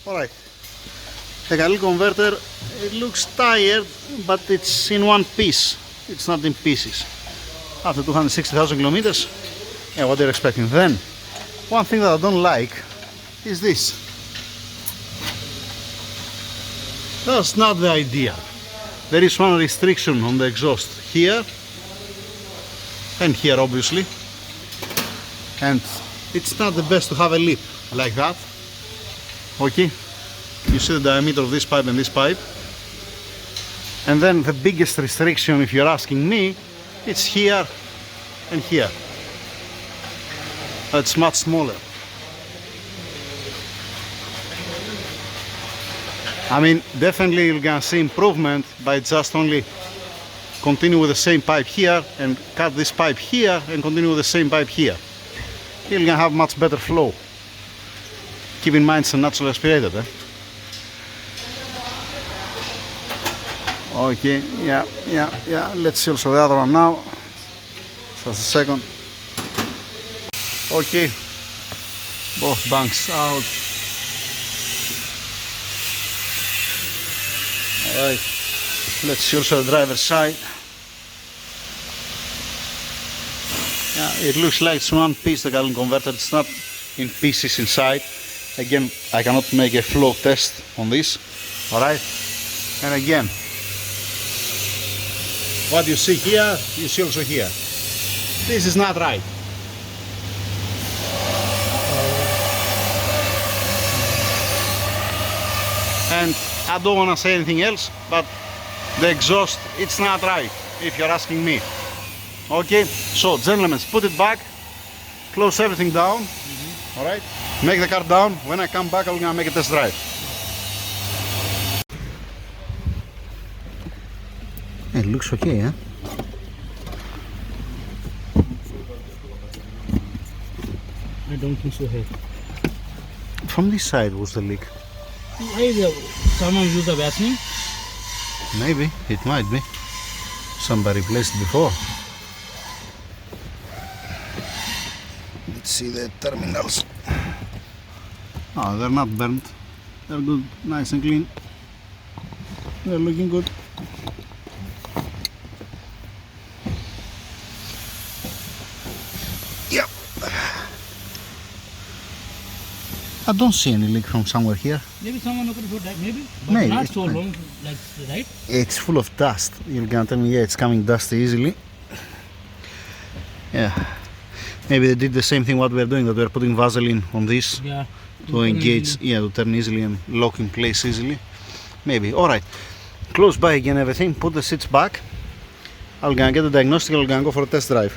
Alright, the catalytic converter, it looks tired, but it's in one piece. It's not in pieces. After 260,000 kilometers, yeah, what they're expecting. Then, one thing that I don't like is this. That's not the idea. There is one restriction on the exhaust here and here, obviously, and it's not the best to have a lip like that. Okay, you see the diameter of this pipe and this pipe, and then the biggest restriction, if you're asking me, it's here and here. It's much smaller. I mean, definitely you're gonna see improvement by just only continue with the same pipe here and cut this pipe here and continue with the same pipe here. You're gonna have much better flow. Keep in mind it's a natural aspirated. Okay, yeah. Let's see also the other one now. Just a second. Okay, both banks out. Alright, let's see also the driver's side. Yeah, it looks like it's one piece, the catalytic converter. It's not in pieces inside. Again, I cannot make a flow test on this. Alright, and again, what you see here, you see also here. This is not right. And I don't want to say anything else, but the exhaust, it's not right, if you're asking me. Okay, so gentlemen, put it back, close everything down, alright? Make the car down. When I come back, I'm gonna make a test drive. It looks okay, huh? I don't think so here. From this side was the leak. Someone used the vacuum? Maybe, it might be. Somebody replaced it before. Let's see the terminals. Oh, they're not burnt. They're good, nice and clean. They're looking good. Yep. I don't see any leak from somewhere here. Maybe someone opened for that, maybe? But Maybe. not so long, like, right? It's full of dust. You're gonna tell me, yeah, it's coming dusty easily. Yeah. Maybe they did the same thing what we're doing, that we're putting Vaseline on this. Yeah. To engage, yeah, to turn easily and lock in place easily. Maybe. Alright. Close by again everything. Put the seats back. I'm gonna get the diagnostic. I'm gonna go for a test drive.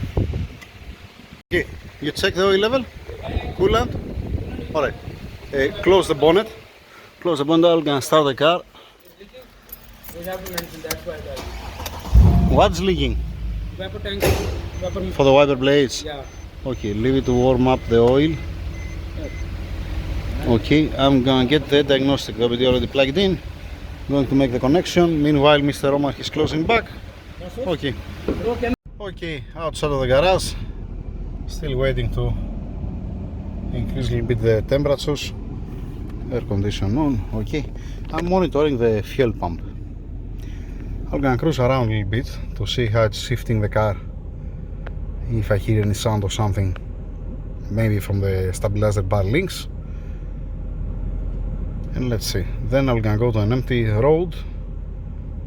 Okay. You check the oil level? Coolant? Alright. Close the bonnet. Close the bonnet. I'm gonna start the car. What's leaking? Vapor tank. Vapor. For the wiper blades? Yeah. Okay. Leave it to warm up the oil. Okay, I'm gonna get the diagnostic. The WD already plugged in. Going to make the connection. Meanwhile, Mr. Roman is closing back. Okay. Okay, outside of the garage. Still waiting to increase a little bit the temperatures. Air condition on. Okay. I'm monitoring the fuel pump. I'm gonna cruise around a little bit to see how it's shifting the car. If I hear any sound or something, maybe from the stabilizer bar links. And let's see, then I'm gonna go to an empty road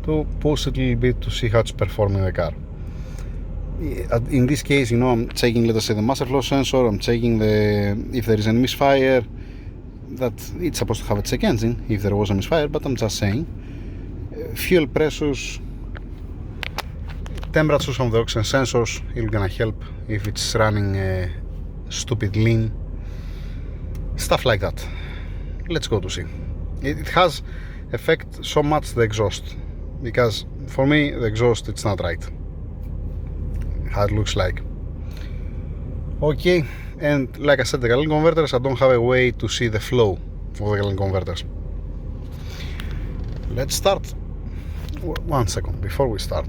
to push it a little bit to see how it's performing the car. In this case, you know, I'm checking, let us say, the master flow sensor. I'm checking if there is any misfire, that it's supposed to have a check engine if there was a misfire, but I'm just saying. Fuel pressures, temperatures from the oxygen sensors, it's gonna help if it's running stupid lean, stuff like that. Let's go to see. It has affect so much the exhaust, because for me the exhaust, it's not right how it looks like. Okay, and like I said, the catalytic converters, I don't have a way to see the flow of the catalytic converters. Let's start. One second before we start.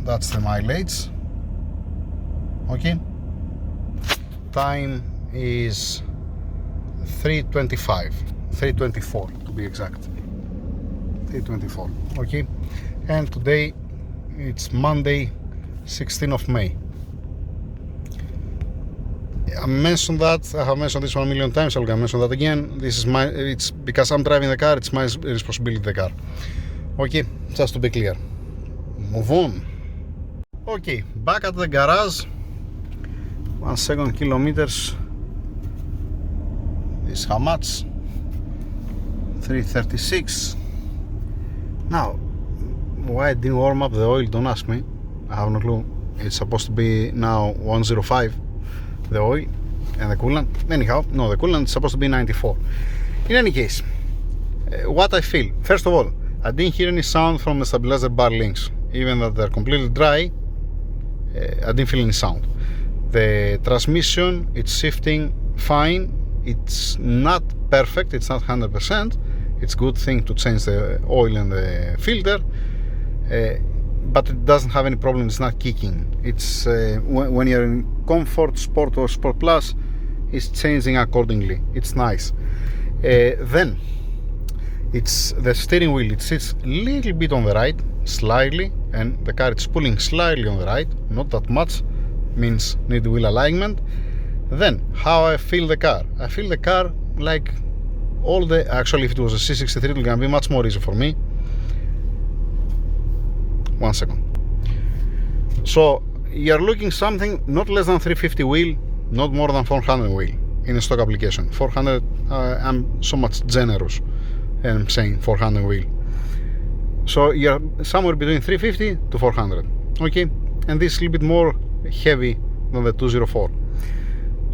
That's the mileage. Okay, time is 3:25, 324 to be exact. 324. Okay, and today it's Monday, 16th of May. I mentioned that, I have mentioned this 1 million times, I'm gonna mention that again. This is it's because I'm driving the car, it's my responsibility, the car. Okay, just to be clear. Move on. Okay, back at the garage. 1 second, kilometers. This is how much? 336. Now, why I didn't warm up the oil, don't ask me. I have no clue. It's supposed to be now 105, the oil and the coolant. Anyhow, no, the coolant is supposed to be 94. In any case, what I feel, first of all, I didn't hear any sound from the stabilizer bar links. Even though they're completely dry, I didn't feel any sound. The transmission, it's shifting fine. It's not perfect, it's not 100%. It's a good thing to change the oil and the filter, but it doesn't have any problem. It's not kicking. It's when you're in comfort, sport or sport plus, it's changing accordingly. It's nice. Then it's the steering wheel. It sits a little bit on the right, slightly, and the car is pulling slightly on the right, not that much. Means need wheel alignment. Then how I feel the car. I feel the car like all the, actually if it was a C63 it was gonna be much more easy for me. 1 second. So you're looking something not less than 350 wheel, not more than 400 wheel in a stock application. 400, I'm so much generous and I'm saying 400 wheel. So you're somewhere between 350 to 400. Okay, and this is a little bit more heavy than the 204.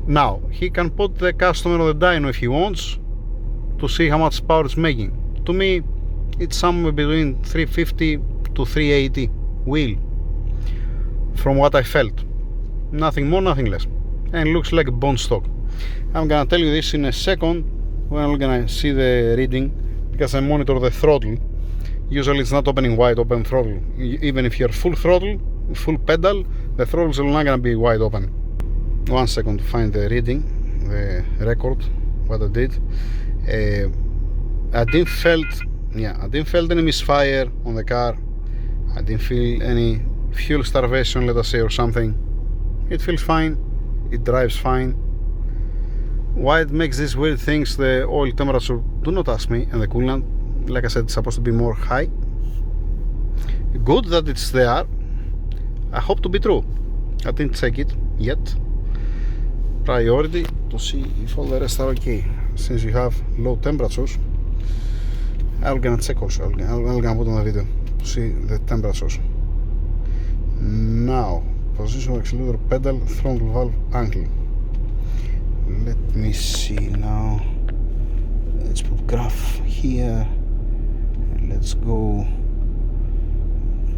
Now he can put the customer on the dyno if he wants to see how much power it's making. To me it's somewhere between 350 to 380 wheel from what I felt. Nothing more, nothing less, and looks like a bone stock. I'm gonna tell you this in a second when I'm gonna see the reading, because I monitor the throttle. Usually it's not opening wide open throttle. Even if you're full throttle, full pedal, the throttles are not gonna be wide open. 1 second to find the reading, the record, what I did. I didn't felt any misfire on the car. I didn't feel any fuel starvation, let us say, or something. It feels fine, it drives fine. Why it makes these weird things, the oil temperature, do not ask me, and the coolant, like I said, it's supposed to be more high. Good that it's there. I hope to be true. I didn't check it yet. Priority to see if all the rest are okay. Since you have low temperatures, I'm gonna check also. I'm gonna put on the video to see the temperatures. Now, position of accelerator pedal, throttle valve angle. Let me see now. Let's put graph here. And let's go.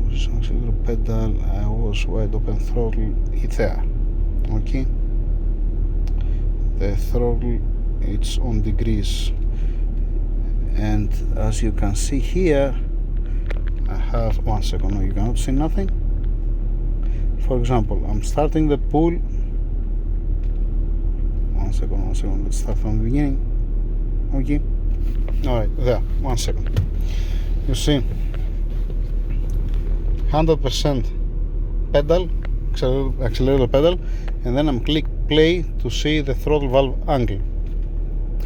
Position of accelerator pedal. I was wide open throttle. It's there. Okay. The throttle, it's on degrees, and as you can see here, I have 1 second. No, you cannot see nothing. For example, I'm starting the pull. 1 second, let's start from the beginning. Okay, alright, there, 1 second. You see 100% pedal, accelerator pedal, and then I'm click play to see the throttle valve angle,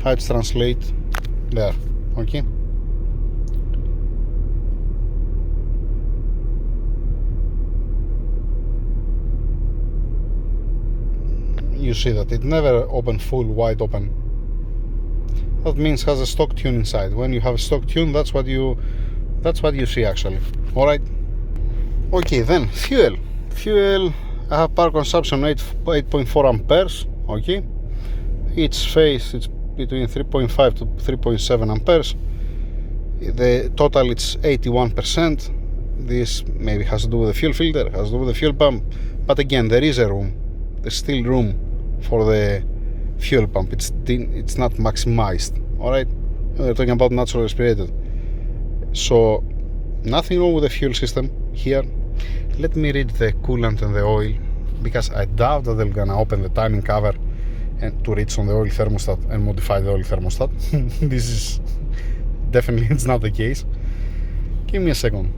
how it's translate there. Okay, you see that it never open full wide open. That means has a stock tune inside. When you have a stock tune, that's what you see actually. All right. Okay, then fuel. I have power consumption 8.4 amperes. Okay, each phase it's between 3.5 to 3.7 amperes. The total it's 81%. This maybe has to do with the fuel filter, has to do with the fuel pump, but again there is a room, there's still room for the fuel pump. It's not maximized. All right, we're talking about natural aspirated, so nothing wrong with the fuel system here. Let me read the coolant and the oil, because I doubt that they're gonna open the timing cover and to reach on the oil thermostat and modify the oil thermostat. This is definitely it's not the case. Give me a second.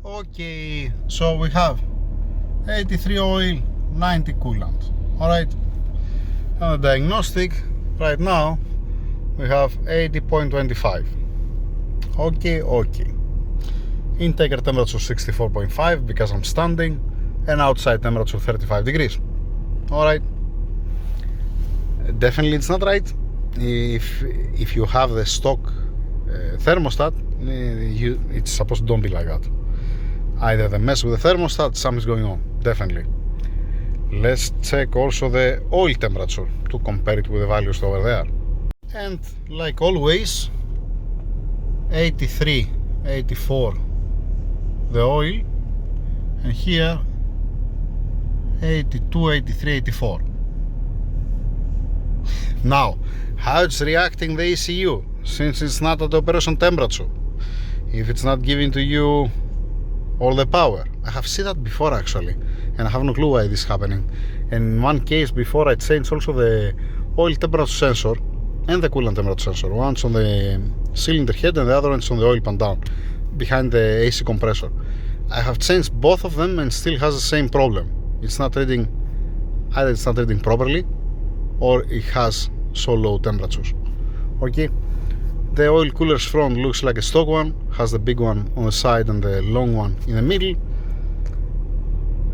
Okay, so we have 83 oil, 90 coolant. Alright, on the diagnostic right now we have 80.25. Okay. Intaker temperature 64.5 because I'm standing, and outside temperature 35 degrees. Alright, definitely it's not right. If you have the stock thermostat, it's supposed to don't be like that. Either they mess with the thermostat, something's going on, definitely. Let's check also the oil temperature to compare it with the values over there. And like always, 83, 84 the oil, and here 82, 83, 84. Now, how it's reacting the ECU, since it's not at the operation temperature, if it's not giving to you all the power. I have seen that before actually, and I have no clue why this is happening. And in one case before, I changed also the oil temperature sensor and the coolant temperature sensor. One's on the cylinder head and the other one's on the oil pan down behind the AC compressor. I have changed both of them and still has the same problem. It's not reading, either it's not reading properly or it has so low temperatures. Okay, the oil cooler's front looks like a stock one, has the big one on the side and the long one in the middle.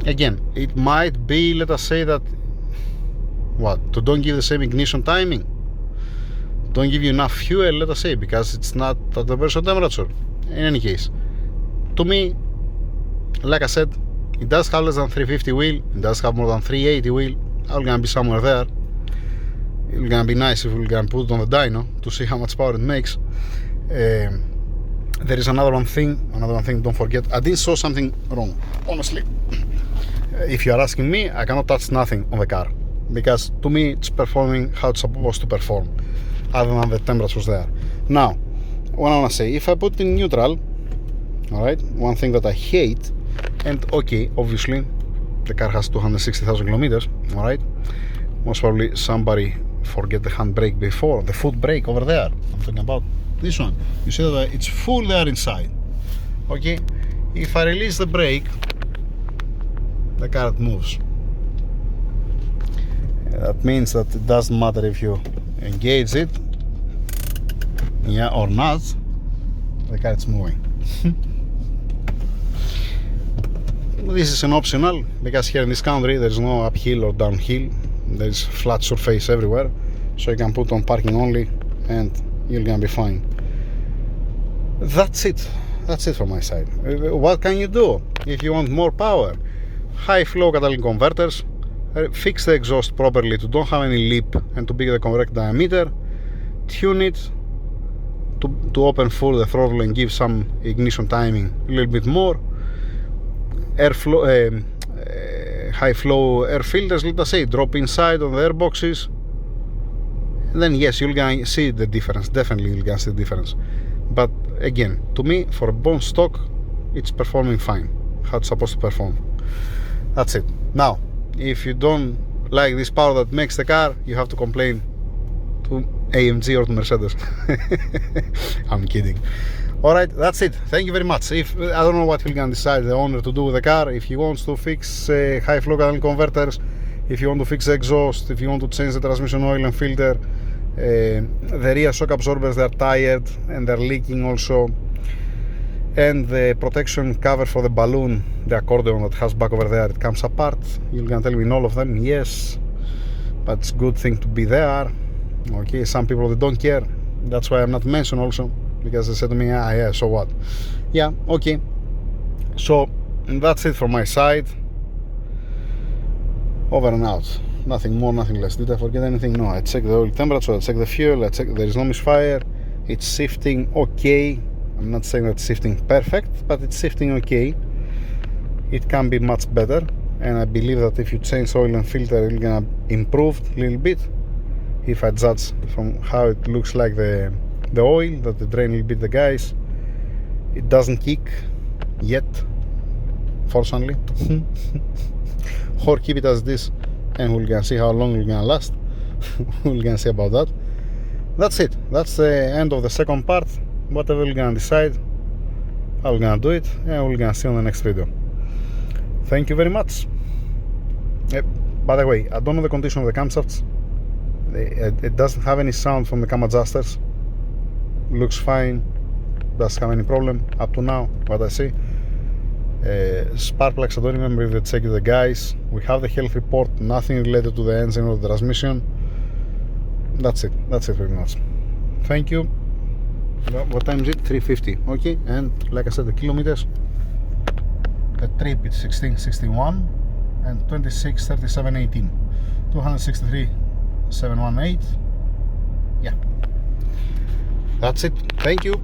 Again, it might be, let us say that, to don't give the same ignition timing, don't give you enough fuel, let us say, because it's not at the operation temperature. In any case, to me, like I said, it does have less than 350 wheel, it does have more than 380 wheel. I'm gonna be somewhere there. It's gonna be nice if we're gonna put it on the dyno to see how much power it makes. There is another thing, don't forget, I didn't saw something wrong, honestly. If you are asking me, I cannot touch nothing on the car, because to me it's performing how it's supposed to perform, other than the temperatures there. Now, what I wanna say, if I put in neutral, alright, one thing that I hate, and okay, obviously the car has 260,000 kilometers, alright, most probably somebody forget the handbrake before, the foot brake over there. I'm talking about this one. You see that it's full there inside. Okay, if I release the brake, the car moves. That means that it doesn't matter if you engage it, yeah, or not, the car is moving. This is an optional, because here in this country there is no uphill or downhill, there is flat surface everywhere, so you can put on parking only and you're gonna be fine. That's it from my side. What can you do if you want more power? High flow catalytic converters, fix the exhaust properly to don't have any lip and to be the correct diameter, tune it to open full the throttle and give some ignition timing a little bit more, airflow, high flow air filters, let us say, drop inside on the air boxes, and then yes, you'll gonna see the difference. Definitely you'll gonna see the difference. But again, to me, for a bone stock, it's performing fine how it's supposed to perform. That's it. Now, if you don't like this power that makes the car, you have to complain to AMG or to Mercedes. I'm kidding. Alright, that's it. Thank you very much. If I don't know what he's gonna decide the owner to do with the car, if he wants to fix high flow catalytic converters, if you want to fix the exhaust, if you want to change the transmission oil and filter, the rear shock absorbers, they're tired and they're leaking also, and the protection cover for the balloon, the accordion that has back over there, it comes apart. You're gonna tell me in all of them, yes, but it's a good thing to be there. Okay, some people, they don't care, that's why I'm not mentioned also, because they said to me, yeah, so what? Yeah, okay, so that's it from my side. Over and out. Nothing more, nothing less. Did I forget anything? No, I checked the oil temperature, I checked the fuel, I checked there is no misfire, it's shifting okay. I'm not saying that it's shifting perfect, but it's shifting okay. It can be much better, and I believe that if you change oil and filter, it's gonna improve a little bit. If I judge from how it looks like the oil, that the drain will beat the guys, it doesn't kick yet, fortunately. Or keep it as this and we're gonna see how long it's gonna last. we're gonna see about that. That's it. That's the end of the second part. Whatever we're gonna decide, I'm gonna do it, and we're gonna see on the next video. Thank you very much. By the way, I don't know the condition of the camshafts. It doesn't have any sound from the cam adjusters. Looks fine. Doesn't have any problem up to now, what I see. Spark plugs, I don't remember if they checked the guys. We have the health report, nothing related to the engine or the transmission. That's it very much. Thank you. What time is it? 3:50. Okay, and like I said, the kilometers, the trip is 1661 and 263718. 263,718. Yeah, that's it. Thank you.